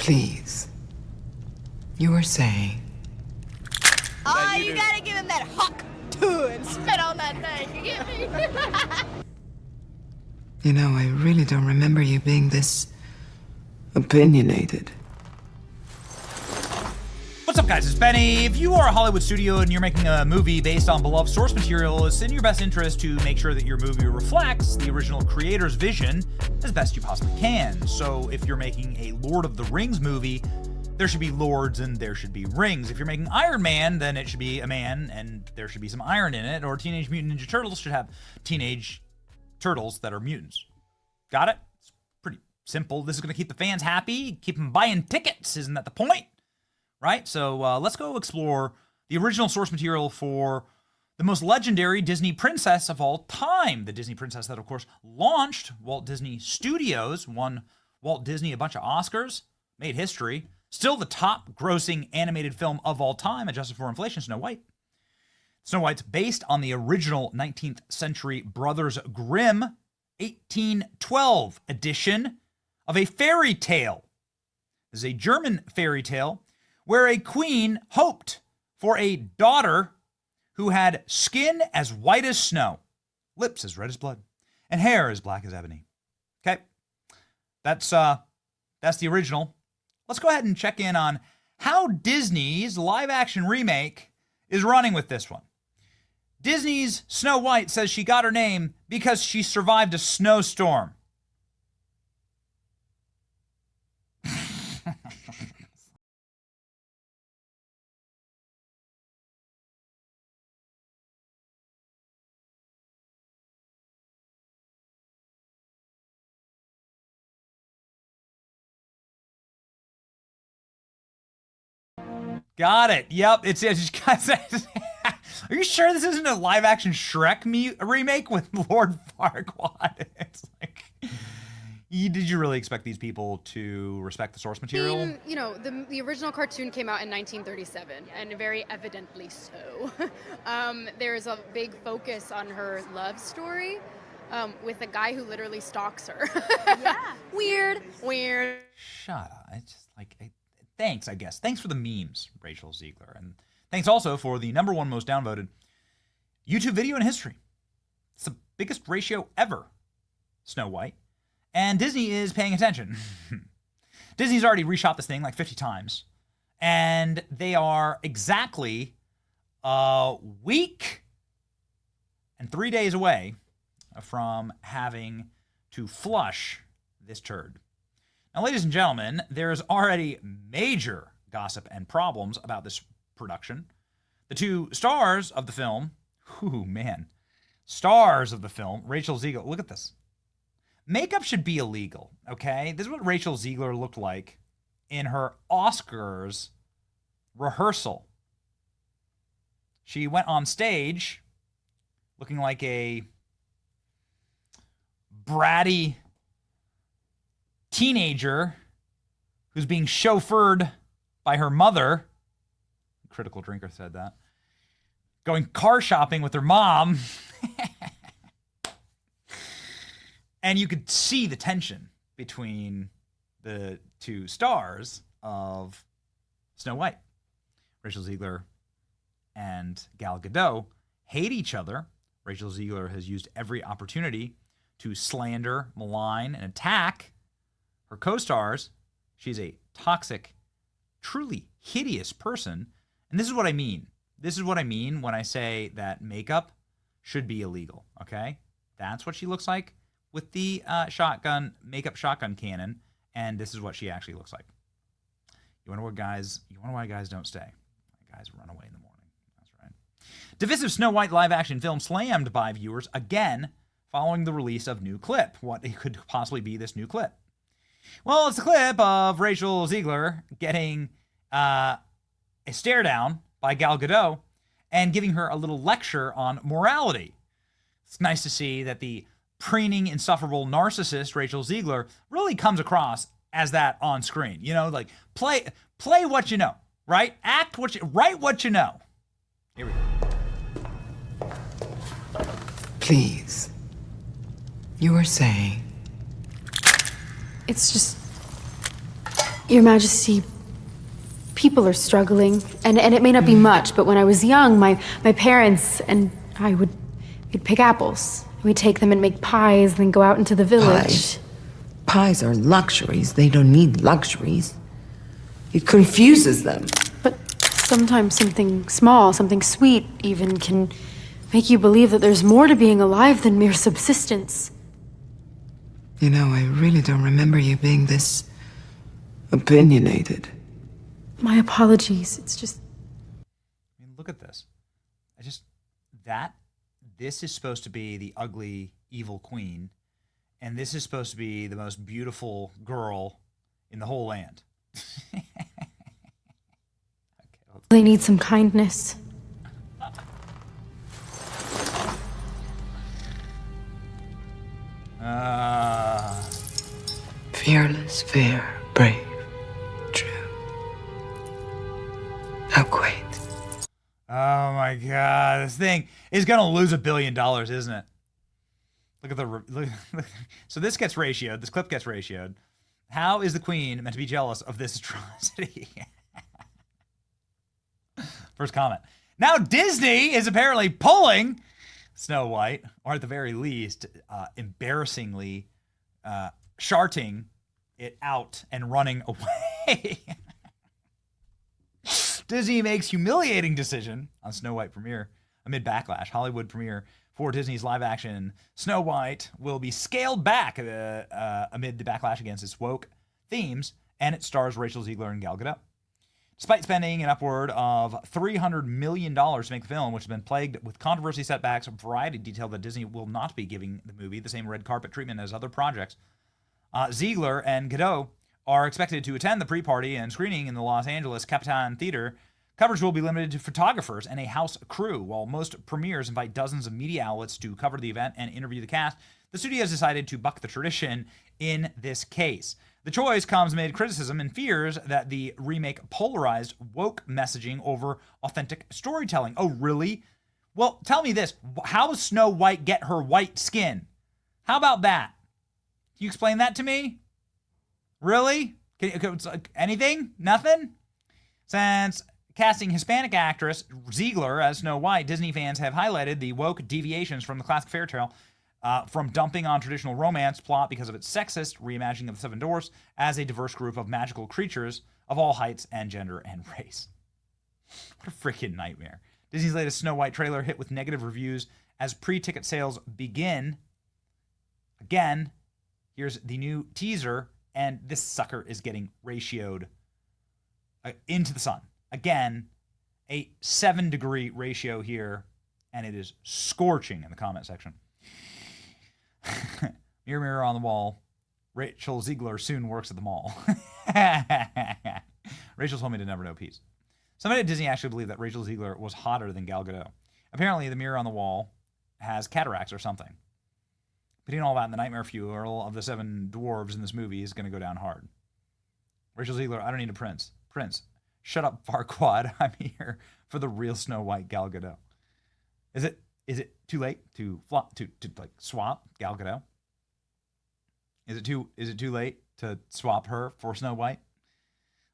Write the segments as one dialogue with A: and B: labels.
A: Please. You were saying...
B: Oh, you gotta give him that hawk too and spit on that thing, you get me?
A: You know, I really don't remember you being this... opinionated.
C: What's up, guys? It's Benny. If you are a Hollywood studio and you're making a movie based on beloved source material, it's in your best interest to make sure that your movie reflects the original creator's vision as best you possibly can. So if you're making a Lord of the Rings movie, there should be lords and there should be rings. If you're making Iron Man, then it should be a man and there should be some iron in it. Or Teenage Mutant Ninja Turtles should have teenage turtles that are mutants. Got it? It's pretty simple. This is going to keep the fans happy, keep them buying tickets. Isn't that the point? Right? So let's go explore the original source material for the most legendary Disney princess of all time. The Disney princess that, of course, launched Walt Disney Studios, won Walt Disney a bunch of Oscars, made history. Still the top grossing animated film of all time, adjusted for inflation, Snow White. Snow White's based on the original 19th century Brothers Grimm 1812 edition of a fairy tale. This is a German fairy tale where a queen hoped for a daughter who had skin as white as snow, lips as red as blood, and hair as black as ebony. Okay, that's the original. Let's go ahead and check in on how Disney's live-action remake is running with this one. Disney's Snow White says she got her name because she survived a snowstorm. Got it. Yep. It's just guys. Are you sure this isn't a live-action Shrek remake with Lord Farquaad? It's like, did you really expect these people to respect the source material?
D: I mean, you know, the original cartoon came out in 1937, and very evidently so. There's a big focus on her love story with a guy who literally stalks her. Yeah. Weird.
C: Shut up. It's just like... Thanks, I guess. Thanks for the memes, Rachel Ziegler. And thanks also for the #1 most downvoted YouTube video in history. It's the biggest ratio ever, Snow White. And Disney is paying attention. Disney's already reshot this thing like 50 times. And they are exactly a week and 3 days away from having to flush this turd. Now, ladies and gentlemen, there's already major gossip and problems about this production. The two stars of the film, stars of the film, Rachel Ziegler, look at this. Makeup should be illegal, okay? This is what Rachel Ziegler looked like in her Oscars rehearsal. She went on stage looking like a bratty teenager who's being chauffeured by her mother. Critical Drinker said that. Going car shopping with her mom. And you could see the tension between the two stars of Snow White. Rachel Ziegler and Gal Gadot hate each other. Rachel Ziegler has used every opportunity to slander, malign, and attack her co-stars. She's a toxic, truly hideous person. And this is what I mean. This is what I mean when I say that makeup should be illegal, okay? That's what she looks like with the makeup shotgun cannon, and this is what she actually looks like. You wonder why guys don't stay. Guys run away in the morning. That's right. Divisive Snow White live-action film slammed by viewers again following the release of new clip. What could possibly be this new clip? Well, it's a clip of Rachel Ziegler getting a stare down by Gal Gadot and giving her a little lecture on morality. It's nice to see that the preening, insufferable narcissist Rachel Ziegler really comes across as that on screen. You know, like play what you know, right? Write what you know. Here we go.
A: Please. You were saying...
E: It's just... Your Majesty, people are struggling, and it may not be much, but when I was young, my parents and I we'd pick apples. We'd take them and make pies, then go out into the village.
A: Pies? Pies are luxuries. They don't need luxuries. It confuses them.
E: But sometimes something small, something sweet even, can make you believe that there's more to being alive than mere subsistence.
A: You know, I really don't remember you being this opinionated.
E: My apologies. It's just...
C: I mean, look at this. This is supposed to be the ugly, evil queen, and this is supposed to be the most beautiful girl in the whole land.
E: They need some kindness.
A: Fearless, fair, brave, true. How quaint.
C: Oh my God, this thing is gonna lose $1 billion, isn't it? Look at look. So this gets ratioed. This clip gets ratioed. How is the queen meant to be jealous of this atrocity? First comment. Now Disney is apparently pulling Snow White, or at the very least, embarrassingly sharting it out and running away. Disney makes humiliating decision on Snow White premiere amid backlash. Hollywood premiere for Disney's live-action Snow White will be scaled back amid the backlash against its woke themes, and it stars Rachel Ziegler and Gal Gadot. Despite spending an upward of $300 million to make the film, which has been plagued with controversy, setbacks, Variety detailed that Disney will not be giving the movie the same red carpet treatment as other projects. Ziegler and Gadot are expected to attend the pre-party and screening in the Los Angeles Capitan Theater. Coverage will be limited to photographers and a house crew. While most premieres invite dozens of media outlets to cover the event and interview the cast, the studio has decided to buck the tradition in this case. The choice comes amid criticism and fears that the remake polarized woke messaging over authentic storytelling. Oh, really? Well, tell me this. How does Snow White get her white skin? How about that? Can you explain that to me? Really? Anything? Nothing? Since casting Hispanic actress Ziegler as Snow White, Disney fans have highlighted the woke deviations from the classic fairy tale, from dumping on traditional romance plot because of its sexist reimagining of the Seven Dwarfs as a diverse group of magical creatures of all heights and gender and race. What a freaking nightmare. Disney's latest Snow White trailer hit with negative reviews as pre-ticket sales begin. Again, here's the new teaser, and this sucker is getting ratioed into the sun. Again, a 7-degree ratio here, and it is scorching in the comment section. Mirror, mirror on the wall. Rachel Ziegler soon works at the mall. Rachel told me to never know peace. Somebody at Disney actually believed that Rachel Ziegler was hotter than Gal Gadot. Apparently, the mirror on the wall has cataracts or something. Putting all that in the nightmare fuel of the 7 dwarves in this movie is going to go down hard. Rachel Ziegler, I don't need a prince. Prince, shut up, Farquaad. I'm here for the real Snow White Gal Gadot. Is it too late to swap Gal Gadot? Is it too late to swap her for Snow White?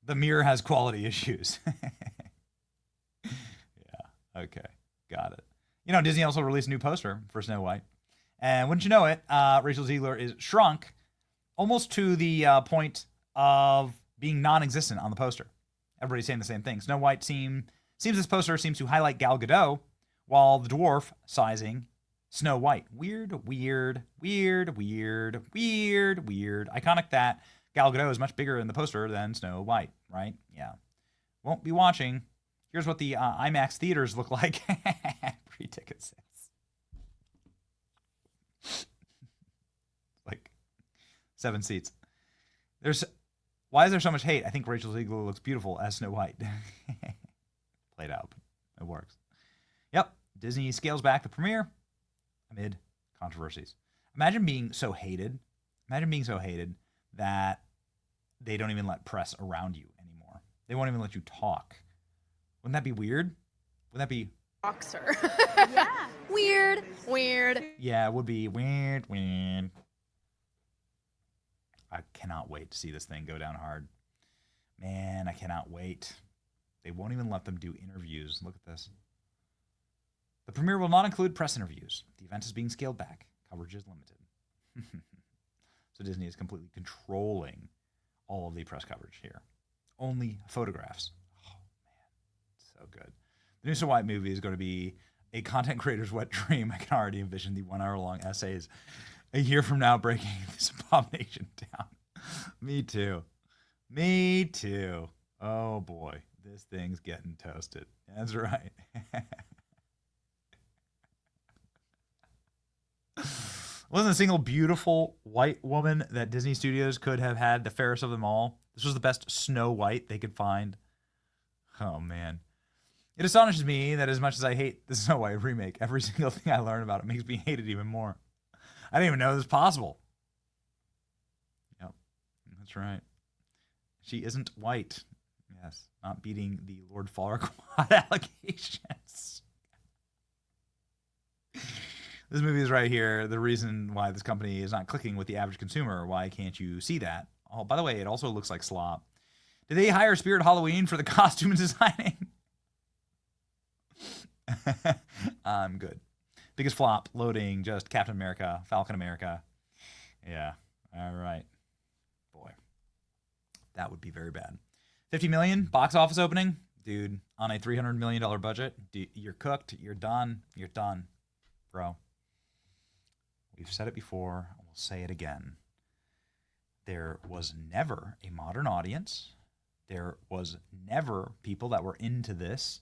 C: The mirror has quality issues. Yeah, okay, got it. You know, Disney also released a new poster for Snow White. And wouldn't you know it, Rachel Ziegler is shrunk almost to the point of being non-existent on the poster. Everybody's saying the same thing. Snow White seems this poster seems to highlight Gal Gadot, while the dwarf sizing Snow White. Weird. Iconic that Gal Gadot is much bigger in the poster than Snow White, right? Yeah. Won't be watching. Here's what the IMAX theaters look like. Pre-ticket sales. Like 7 seats. Why is there so much hate? I think Rachel Ziegler looks beautiful as Snow White. Played out. It works. Yep. Disney scales back the premiere amid controversies. Imagine being so hated. That they don't even let press around you anymore. They won't even let you talk. Wouldn't that be weird? Wouldn't that be...
D: Boxer. Yeah. Weird.
C: Yeah, it would be weird. I cannot wait to see this thing go down hard. Man, I cannot wait. They won't even let them do interviews. Look at this. The premiere will not include press interviews. The event is being scaled back. Coverage is limited. So Disney is completely controlling all of the press coverage here. Only photographs. Oh, man. So good. The new Snow White movie is going to be a content creator's wet dream. I can already envision the 1 hour long essays a year from now breaking this abomination down. Me too. Me too. Oh boy. This thing's getting toasted. That's right. Wasn't a single beautiful white woman that Disney Studios could have had the fairest of them all. This was the best Snow White they could find. Oh, man. It astonishes me that as much as I hate the Snow White remake, every single thing I learn about it makes me hate it even more. I didn't even know this was possible. Yep, that's right. She isn't white. Yes, not beating the Lord Farquaad allegations. This movie is right here. The reason why this company is not clicking with the average consumer. Why can't you see that? Oh, by the way, it also looks like slop. Did they hire Spirit Halloween for the costume designing? I'm good. Biggest flop, loading, just Captain America, Falcon America. Yeah, all right. Boy, that would be very bad. 50 million box office opening? Dude, on a $300 million budget, you're cooked, you're done, bro. We've said it before, and we'll say it again. There was never a modern audience. There was never people that were into this.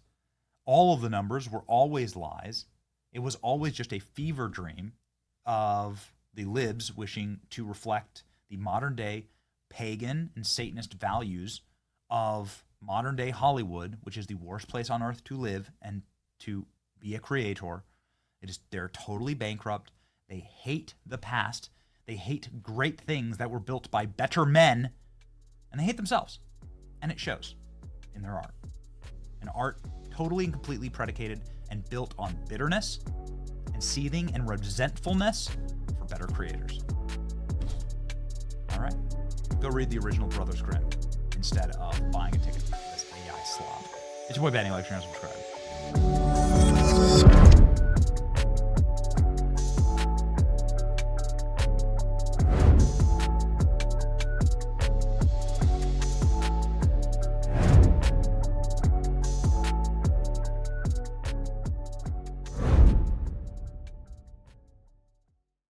C: All of the numbers were always lies. It was always just a fever dream of the libs wishing to reflect the modern day pagan and Satanist values of modern day Hollywood, which is the worst place on earth to live and to be a creator. They're totally bankrupt. They hate the past. They hate great things that were built by better men, and they hate themselves. And it shows in their art. An art totally and completely predicated and built on bitterness and seething and resentfulness for better creators. All right, go read the original Brothers Grimm instead of buying a ticket for this AI slop. It's your boy Benny. Like, share, and subscribe.